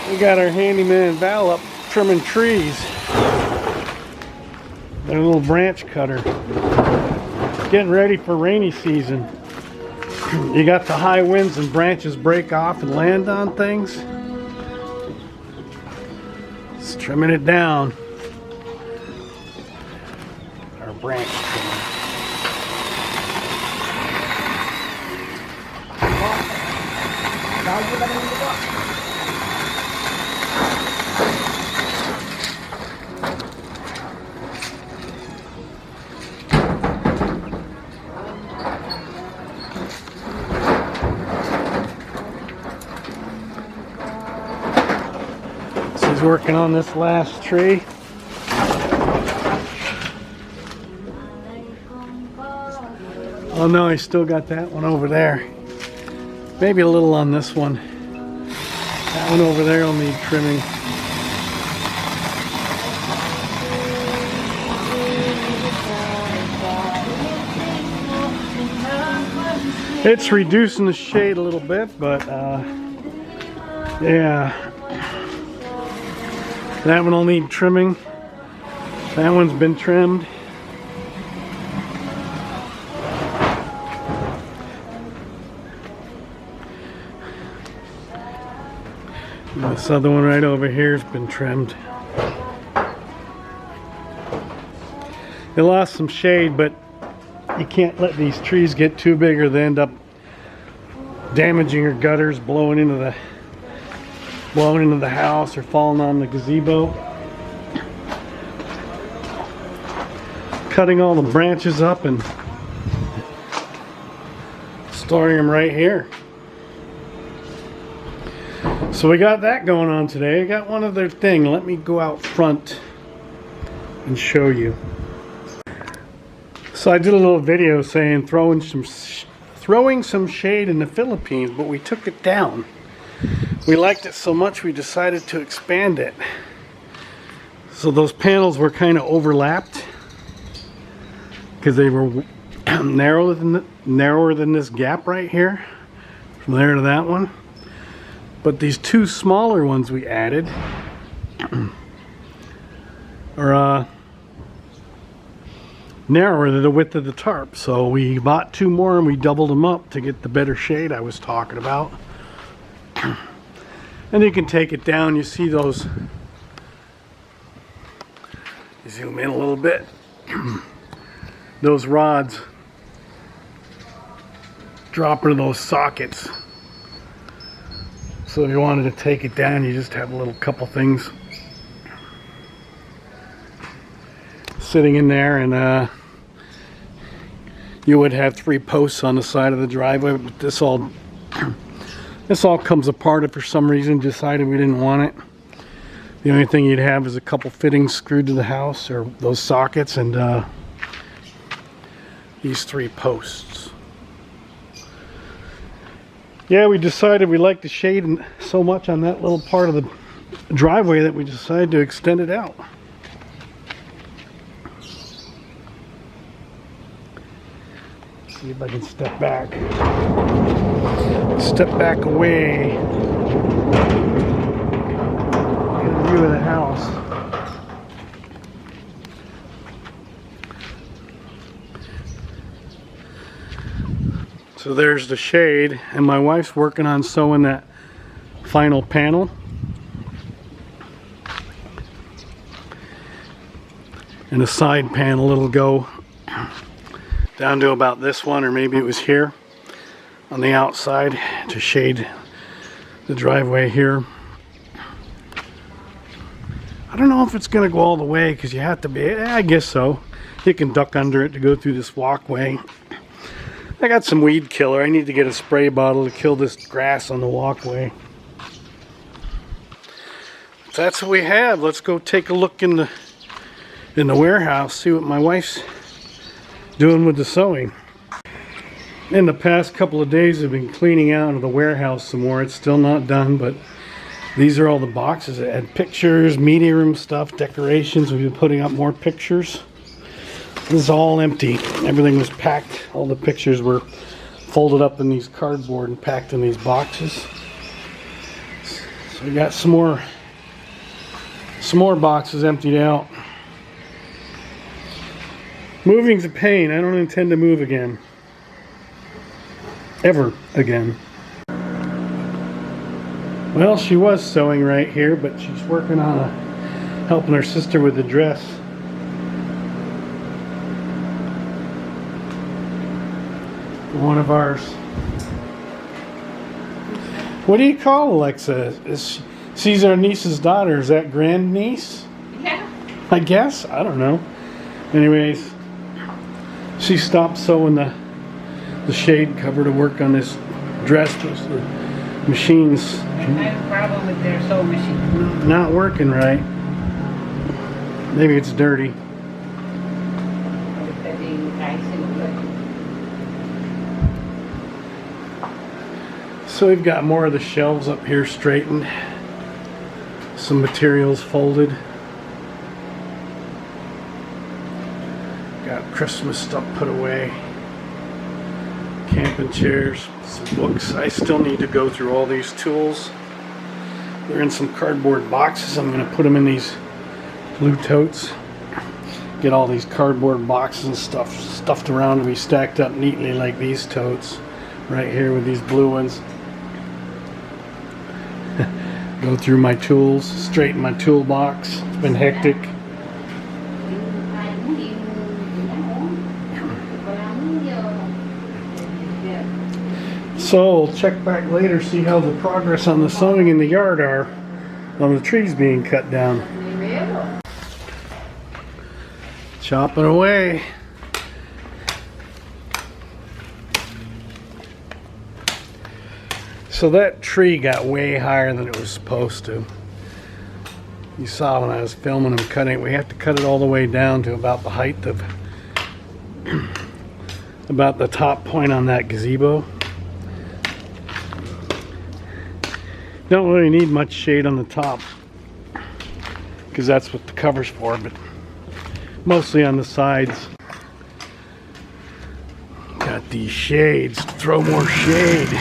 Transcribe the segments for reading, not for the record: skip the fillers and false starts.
We got our handyman Val up trimming trees. Their little branch cutter. Getting ready for rainy season. You got the high winds and branches break off and land on things. It's trimming it down. Our branch trimmer. He's working on this last tree. Oh no, he's still got that one over there. Maybe a little on this one. That one over there will need trimming. It's reducing the shade a little bit, but yeah. That one will need trimming. That one's been trimmed. This other one right over here has been trimmed. They lost some shade, but you can't let these trees get too big or they end up damaging your gutters, blowing into the house or falling on the gazebo. Cutting all the branches up and storing them right here. So we got that going on today. I got one other thing. Let me go out front and show you. So I did a little video saying throwing some shade in the Philippines, but we took it down. We liked it so much we decided to expand it. So those panels were kind of overlapped because they were narrower than this gap right here, from there to that one. But these two smaller ones we added are narrower than the width of the tarp. So we bought two more and we doubled them up to get the better shade I was talking about. And you can take it down. You see those, you zoom in a little bit, those rods drop into those sockets. So if you wanted to take it down, you just have a little couple things sitting in there, and you would have 3 posts on the side of the driveway. But this all comes apart if for some reason decided we didn't want it. The only thing you'd have is a couple fittings screwed to the house, or those sockets, and these 3 posts. Yeah, we decided we liked the shade so much on that little part of the driveway that we decided to extend it out. See if I can step back away, get a view of the house. So there's the shade, and my wife's working on sewing that final panel. And the side panel, it'll go down to about this one, or maybe it was here on the outside to shade the driveway here. I don't know if it's going to go all the way because you have to be, I guess so. You can duck under it to go through this walkway. I got some weed killer. I need to get a spray bottle to kill this grass on the walkway. If that's what we have, let's go take a look in the warehouse, see what my wife's doing with the sewing. In the past couple of days I've been cleaning out of the warehouse some more. It's still not done, but these are all the boxes that had pictures, media room stuff, decorations. We've been putting up more pictures. This is all empty. Everything was packed. All the pictures were folded up in these cardboard and packed in these boxes. So we got some more boxes emptied out. Moving's a pain. I don't intend to move again. Ever again. Well, she was sewing right here, but she's working on helping her sister with the dress. One of ours. What do you call Alexa? She's our niece's daughter. Is that grand niece? Yeah. I guess. I don't know. Anyways, she stopped sewing the shade cover to work on this dress. The machine's I have a problem with their sewing machine. not working right. Maybe it's dirty. So we've got more of the shelves up here straightened. Some materials folded. Got Christmas stuff put away. Camping chairs, some books. I still need to go through all these tools. They're in some cardboard boxes. I'm going to put them in these blue totes. Get all these cardboard boxes and stuff stuffed around to be stacked up neatly like these totes right here with these blue ones. Go through my tools, straighten my toolbox. It's been hectic. So we'll check back later, see how the progress on the sewing in the yard are on the trees being cut down. Chopping away. So that tree got way higher than it was supposed to. You saw when I was filming them cutting it, we have to cut it all the way down to about the height of about the top point on that gazebo. Don't really need much shade on the top because that's what the cover's for, but mostly on the sides. Got these shades to throw more shade.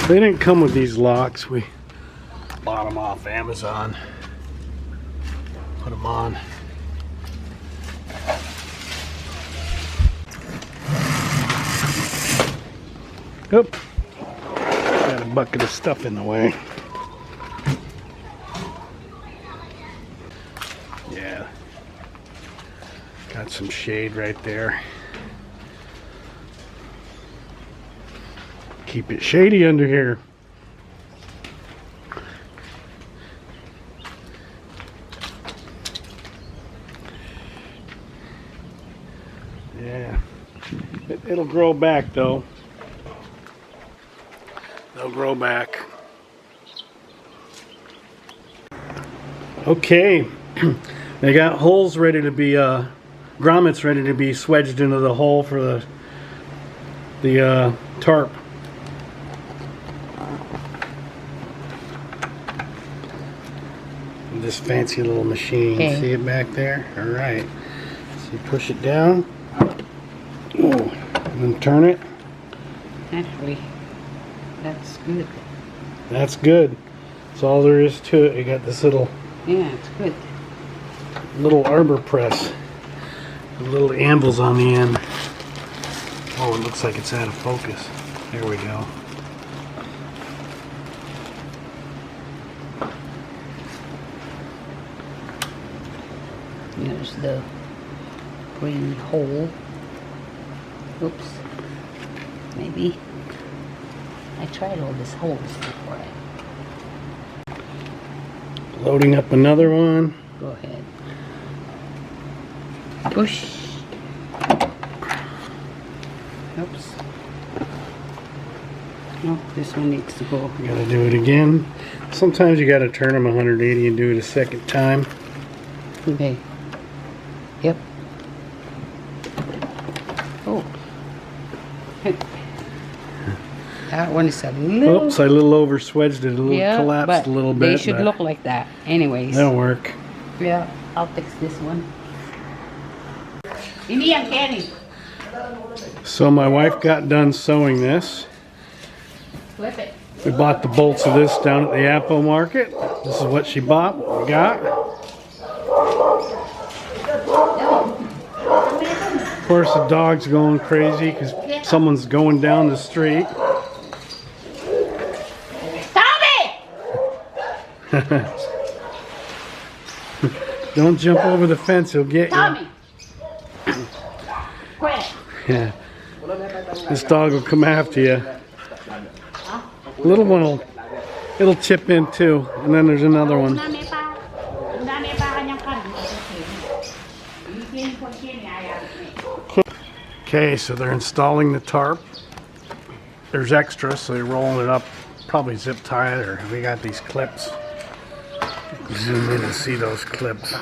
They didn't come with these locks. We bought them off Amazon. Put them on. Oop. Got a bucket of stuff in the way. Yeah. Got some shade right there. Keep it shady under here. Yeah. It'll grow back though. They'll grow back. Okay. They got holes ready to be grommets ready to be swedged into the hole for the tarp. This fancy little machine. Okay. See it back there? Alright. So you push it down. Oh, and then turn it. Actually, that's good. That's good. That's all there is to it. You got this little... Yeah, it's good. Little arbor press. The little anvils on the end. Oh, it looks like it's out of focus. There we go. There's the green hole. Oops. Maybe. I tried all these holes before. Loading up another one. Go ahead. Push. Oops. Oh, this one needs to go. You gotta do it again. Sometimes you gotta turn them 180 and do it a second time. Okay. Yep. Oh. That one is a little... Oops, I a little over swedged it. A little collapsed a little bit. They should look like that. Anyways. That'll work. Yeah, I'll fix this one. Ini yang Kenny. So my wife got done sewing this. Flip it. We bought the bolts of this down at the Apple Market. This is what she bought, what we got. Of course, the dog's going crazy because someone's going down the street. Tommy! Don't jump over the fence, he'll get you. Tommy! Quick! Yeah. This dog will come after you. Little one will, it'll chip in too. And then there's another one. Okay, so they're installing the tarp. There's extra, so they're rolling it up. Probably zip tie it, or we got these clips. Zoom in to see those clips.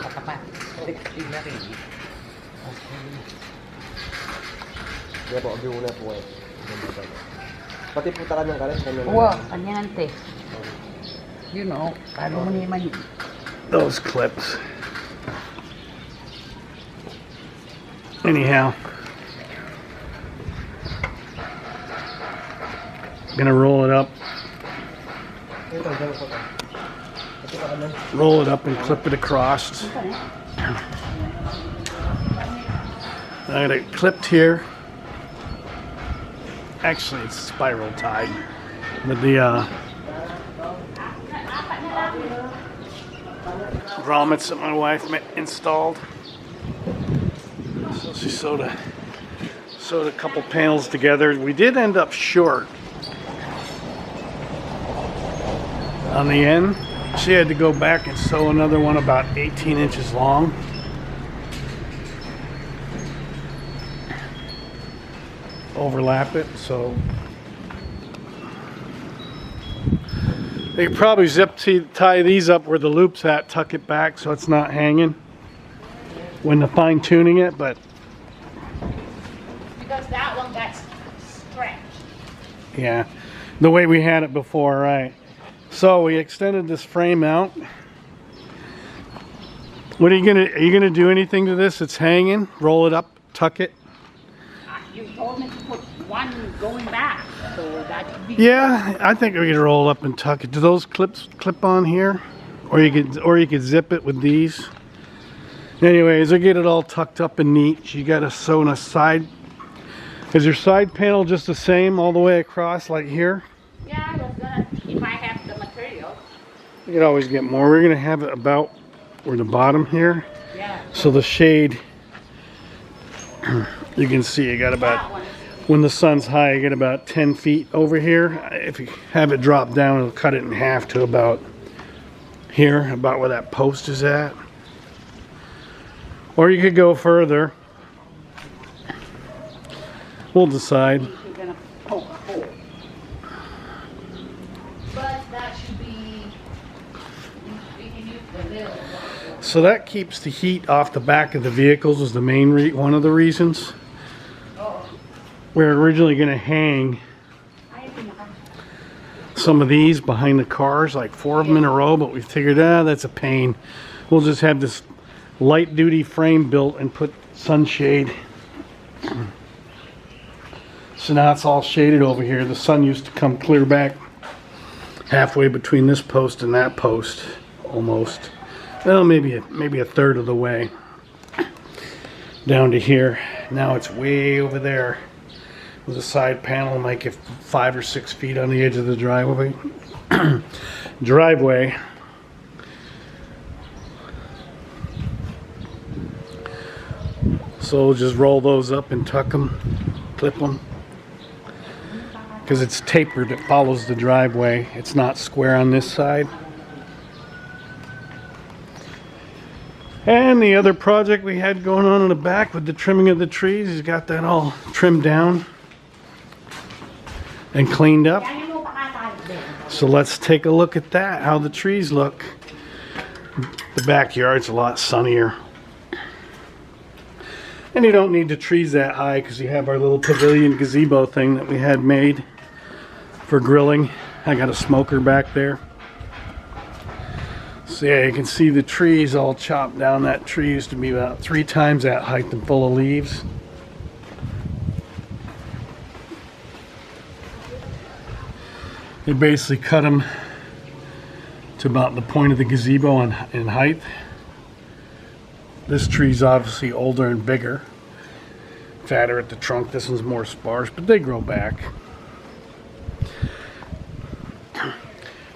Wow, kanyante. You know, paano mo naman yun? Those clips. Anyhow, gonna roll it up. Roll it up and clip it across. I got it clipped here. Actually, it's spiral tied, but the grommets that my wife installed. So she sewed a couple panels together. We did end up short on the end. She had to go back and sew another one about 18 inches long. Overlap it, so they could probably zip tie these up where the loop's at, tuck it back so it's not hanging when they're fine tuning it, but Because that one got stretched. yeah, the way we had it before, right? So we extended this frame out. What are you gonna do anything to this? It's hanging. Roll it up, tuck it. You told me to put one going back, so that could be. Yeah, I think we could roll up and tuck it. Do those clips clip on here? Or you could zip it with these. Anyways, I get it all tucked up and neat. You gotta sew on a side. Is your side panel just the same all the way across like here? Yeah, I was gonna, if I have the material. You could always get more. We're gonna have it about where the bottom here. Yeah. So the shade, you can see you got about, when the sun's high, you get about 10 feet over here. If you have it drop down, it'll cut it in half to about here, about where that post is at. Or you could go further. We'll decide. You're gonna poke a hole. But that should be, we can use the little one. So that keeps the heat off the back of the vehicles is the main one of the reasons. Oh, We're originally going to hang I think some of these behind the cars, like 4 of them in a row, but we figured, that's a pain. We'll just have this light duty frame built and put sunshade. So now it's all shaded over here. The sun used to come clear back halfway between this post and that post, almost. Well, maybe a third of the way down to here. Now it's way over there with a side panel, might get 5 or 6 feet on the edge of the driveway. So we'll just roll those up and tuck them, clip them. Because it's tapered, it follows the driveway. It's not square on this side. And the other project we had going on in the back with the trimming of the trees, he's got that all trimmed down and cleaned up. So let's take a look at that, how the trees look. The backyard's a lot sunnier. And you don't need the trees that high because you have our little pavilion gazebo thing that we had made for grilling. I got a smoker back there. So yeah, you can see the trees all chopped down. That tree used to be about 3 times that height and full of leaves. They basically cut them to about the point of the gazebo in height. This tree's obviously older and bigger, fatter at the trunk. This one's more sparse, but they grow back.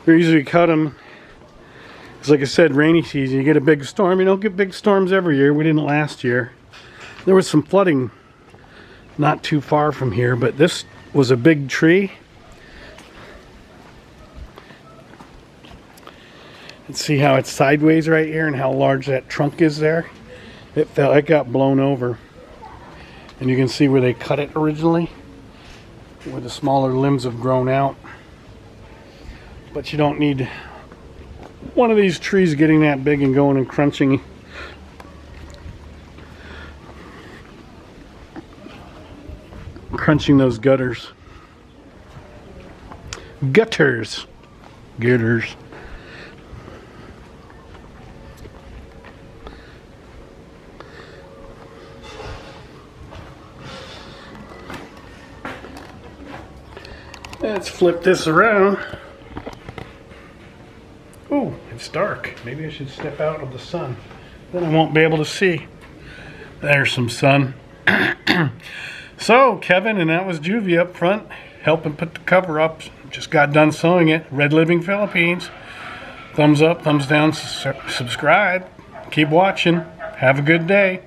We usually cut them, because like I said, rainy season, you get a big storm. You don't get big storms every year. We didn't last year. There was some flooding not too far from here, but this was a big tree. And see how it's sideways right here and how large that trunk is there? It got blown over. And you can see where they cut it originally, where the smaller limbs have grown out. But you don't need one of these trees getting that big and going and crunching those gutters. Gutters. Let's flip this around. Oh, it's dark. Maybe I should step out of the sun. Then I won't be able to see. There's some sun. So, Kevin, and that was Juvie up front, helping put the cover up. Just got done sewing it. Red Living Philippines. Thumbs up, thumbs down, subscribe. Keep watching. Have a good day.